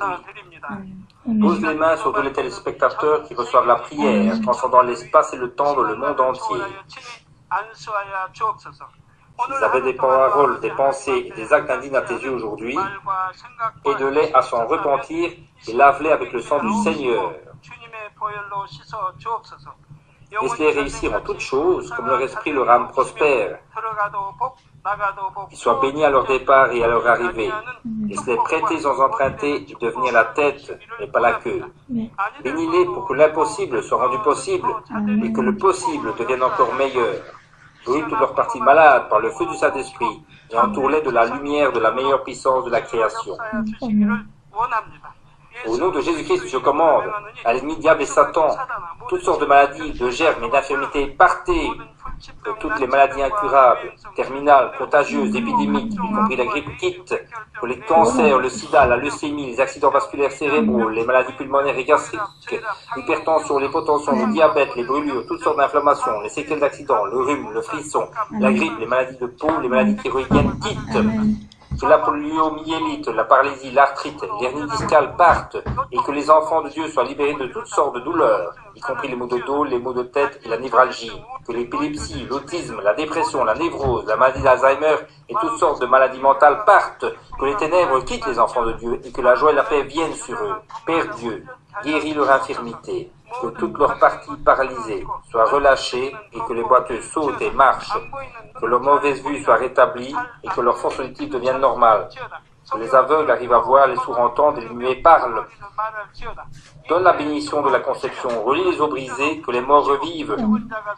Pose les mains sur tous les téléspectateurs qui reçoivent la prière, transcendant l'espace et le temps dans le monde entier. S'ils avaient des paroles, des pensées et des actes indignes à tes yeux aujourd'hui, aide-les à s'en repentir et lave-les avec le sang du Seigneur. Laisse-les réussir en toutes choses, comme leur esprit leur âme prospère. Qu'ils soient bénis à leur départ et à leur arrivée. Laisse-les prêter sans emprunter et devenir la tête, mais pas la queue. Bénis-les pour que l'impossible soit rendu possible et que le possible devienne encore meilleur. Brûle toutes leurs parties malades par le feu du Saint-Esprit et entoure-les de la lumière de la meilleure puissance de la création. Au nom de Jésus-Christ, je commande à l'ennemi diable et Satan, toutes sortes de maladies, de germes et d'infirmités, partez, que toutes les maladies incurables, terminales, contagieuses, épidémiques, y compris la grippe, quittent, que les cancers, le sida, la leucémie, les accidents vasculaires cérébraux, les maladies pulmonaires et gastriques, l'hypertension, l'hypotension, le diabète, les brûlures, toutes sortes d'inflammations, les séquelles d'accidents, le rhume, le frisson, la grippe, les maladies de peau, les maladies thyroïdiennes quittent. Que la poliomyélite, la paralysie, l'arthrite, l'hernie discale partent et que les enfants de Dieu soient libérés de toutes sortes de douleurs, y compris les maux de dos, les maux de tête et la névralgie. Que l'épilepsie, l'autisme, la dépression, la névrose, la maladie d'Alzheimer et toutes sortes de maladies mentales partent. Que les ténèbres quittent les enfants de Dieu et que la joie et la paix viennent sur eux. Père Dieu, guéris leur infirmité. Que toutes leurs parties paralysées soient relâchées et que les boiteux sautent et marchent. Que leur mauvaise vue soit rétablie et que leur force auditive devienne normale. Que les aveugles arrivent à voir, les sourds entendent et les muets parlent. Donne la bénédiction de la conception, relie les os brisés, que les morts revivent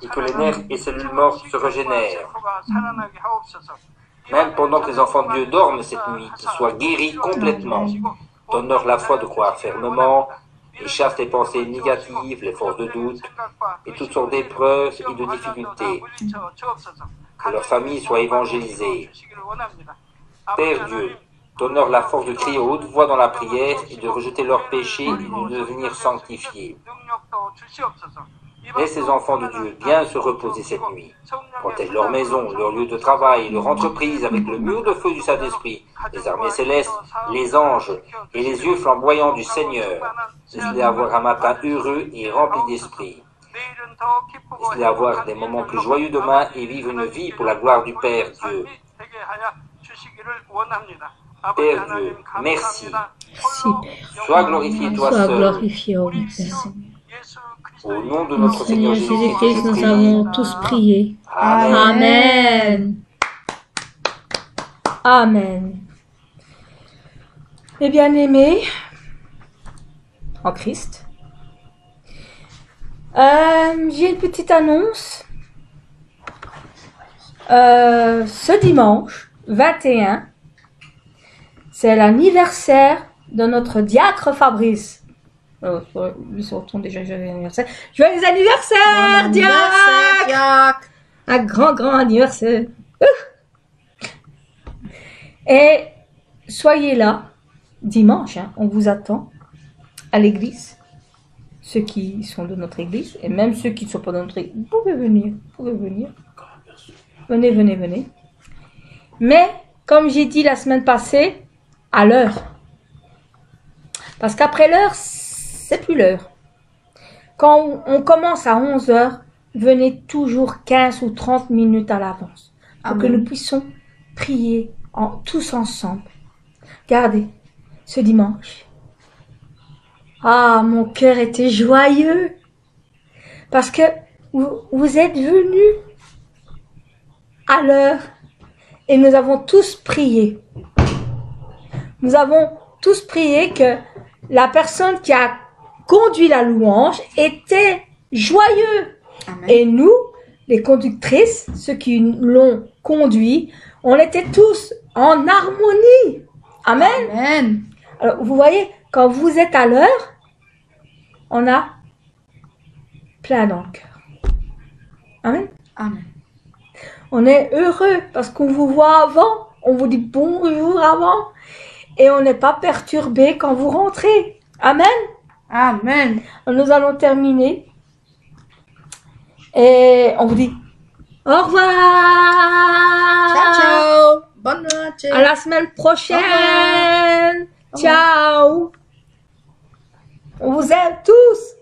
et que les nerfs et cellules mortes se régénèrent. Même pendant que les enfants de Dieu dorment cette nuit, qu'ils soient guéris complètement. Donne-leur la foi de croire fermement et chasse les pensées négatives, les forces de doute et toutes sortes d'épreuves et de difficultés. Que leur famille soit évangélisée. Père Dieu, donne-leur la force de crier à haute voix dans la prière et de rejeter leurs péchés et de devenir sanctifiés. Laisse les enfants de Dieu bien se reposer cette nuit. Protège leur maison, leur lieu de travail, leur entreprise avec le mur de feu du Saint-Esprit, les armées célestes, les anges et les yeux flamboyants du Seigneur. Laisse-les avoir un matin heureux et rempli d'esprit. Laisse-les avoir des moments plus joyeux demain et vivre une vie pour la gloire du Père Dieu. Père Dieu, merci. Merci, Père. Sois glorifié toi Sois seul. glorifié, ô Père. Au nom de Mon notre Seigneur Seigneur Jésus-Christ, Jésus-Christ, nous avons tous prié. Amen. Amen. Amen. Mes bien-aimés en Christ, j'ai une petite annonce. Ce dimanche 21, c'est l'anniversaire de notre diacre Fabrice. Lui, se retourne déjà, joyeux anniversaire. Joyeux anniversaire, diacre! Un grand anniversaire. Et soyez là, dimanche, hein, on vous attend à l'église. Ceux qui sont de notre église, et même ceux qui ne sont pas de notre église, vous pouvez venir, Venez. Mais, comme j'ai dit la semaine passée, à l'heure. Parce qu'après l'heure, c'est plus l'heure. Quand on commence à 11h, venez toujours 15 ou 30 minutes à l'avance. Pour que nous puissions prier tous ensemble. Regardez, ce dimanche. Ah, mon cœur était joyeux. Parce que vous êtes venus à l'heure. Et nous avons tous prié. Nous avons tous prié que la personne qui a conduit la louange était joyeux. Amen. Et nous, les conductrices, ceux qui l'ont conduit, on était tous en harmonie. Amen. Amen. Alors, vous voyez, quand vous êtes à l'heure, on a plein dans le cœur. Amen. Amen. On est heureux parce qu'on vous voit avant, on vous dit bonjour avant et on n'est pas perturbé quand vous rentrez. Amen. Amen. Nous allons terminer et on vous dit au revoir. Ciao. Bonne nuit. À la semaine prochaine. Ciao. On vous aime tous.